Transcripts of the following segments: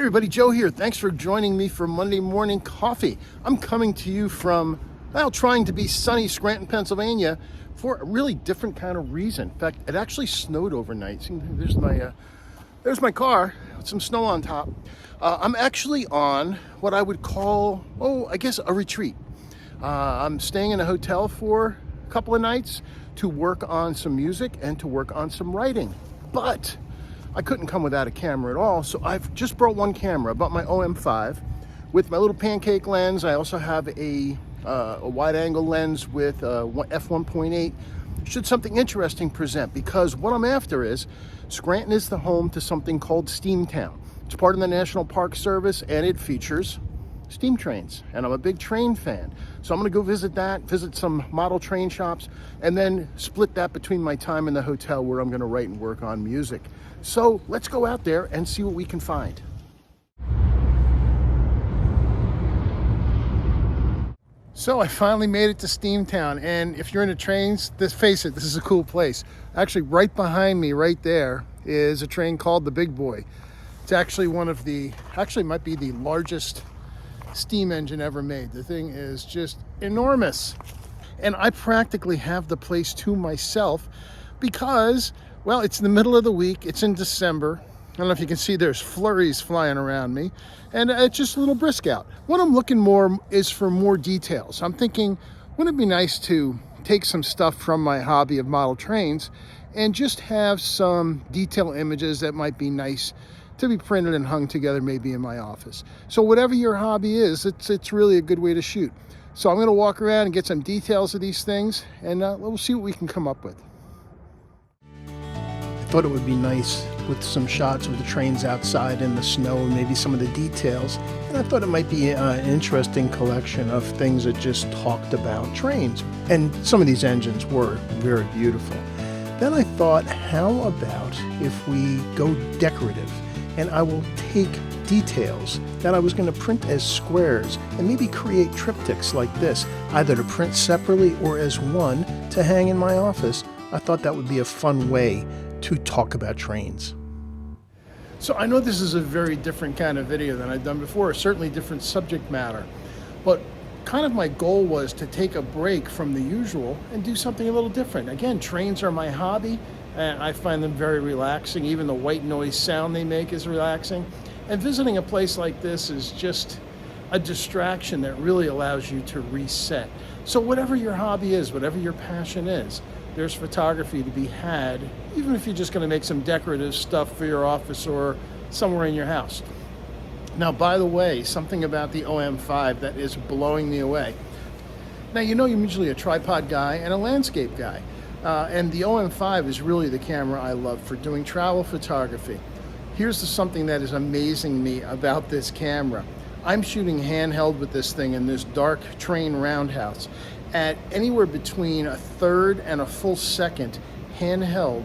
everybody, Joe here. Thanks for joining me for Monday Morning Coffee. I'm coming to you from, well, trying to be sunny Scranton, Pennsylvania for a really different kind of reason. In fact, it actually snowed overnight. See, there's my car with some snow on top. I'm actually on what I would call, I guess a retreat. I'm staying in a hotel for a couple of nights to work on some music and to work on some writing. But I couldn't come without a camera at all, so I've just brought one camera. I bought my OM5 with my little pancake lens. I also have a wide-angle lens with f1.8. Should something interesting present, because what I'm after is Scranton is the home to something called Steamtown. It's part of the National Park Service, and it features steam trains, and I'm a big train fan. So I'm gonna go visit that, visit some model train shops, and then split that between my time in the hotel where I'm gonna write and work on music. So let's go out there and see what we can find. So I finally made it to Steamtown, and if you're into trains, face it, this is a cool place. Actually, right behind me, right there, is a train called the Big Boy. It's actually might be the largest steam engine ever made. The thing is just enormous. And I practically have the place to myself because, well, it's in the middle of the week. It's in December. I don't know if you can see, there's flurries flying around me, and it's just a little brisk out. What I'm looking more is for more details. I'm thinking, wouldn't it be nice to take some stuff from my hobby of model trains and just have some detail images that might be nice to be printed and hung together maybe in my office. So whatever your hobby is, it's really a good way to shoot. So I'm gonna walk around and get some details of these things, and we'll see what we can come up with. I thought it would be nice with some shots of the trains outside in the snow and maybe some of the details. And I thought it might be an interesting collection of things that just talked about trains. And some of these engines were very beautiful. Then I thought, how about if we go decorative? And I will take details that I was going to print as squares and maybe create triptychs like this, either to print separately or as one to hang in my office. I thought that would be a fun way to talk about trains. So I know this is a very different kind of video than I've done before, certainly different subject matter, but kind of my goal was to take a break from the usual and do something a little different. Again, trains are my hobby, and I find them very relaxing. Even the white noise sound they make is relaxing. And visiting a place like this is just a distraction that really allows you to reset. So whatever your hobby is, whatever your passion is, there's photography to be had, even if you're just gonna make some decorative stuff for your office or somewhere in your house. Now, by the way, something about the OM5 that is blowing me away. Now, you know, I'm usually a tripod guy and a landscape guy. And the OM5 is really the camera I love for doing travel photography. Here's something that is amazing me about this camera. I'm shooting handheld with this thing in this dark train roundhouse at anywhere between a third and a full second handheld,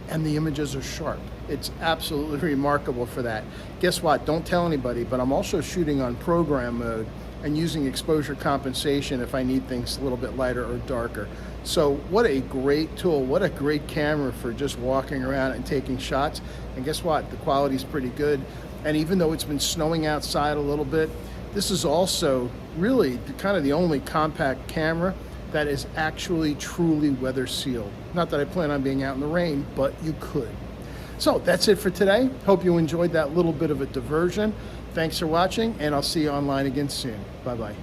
and the images are sharp. It's absolutely remarkable for that. Guess what? Don't tell anybody, but I'm also shooting on program mode and using exposure compensation if I need things a little bit lighter or darker. So what a great tool, what a great camera for just walking around and taking shots. And guess what? The quality's pretty good. And even though it's been snowing outside a little bit, this is also really kind of the only compact camera that is actually truly weather sealed. Not that I plan on being out in the rain, but you could. So that's it for today. Hope you enjoyed that little bit of a diversion. Thanks for watching, and I'll see you online again soon. Bye-bye.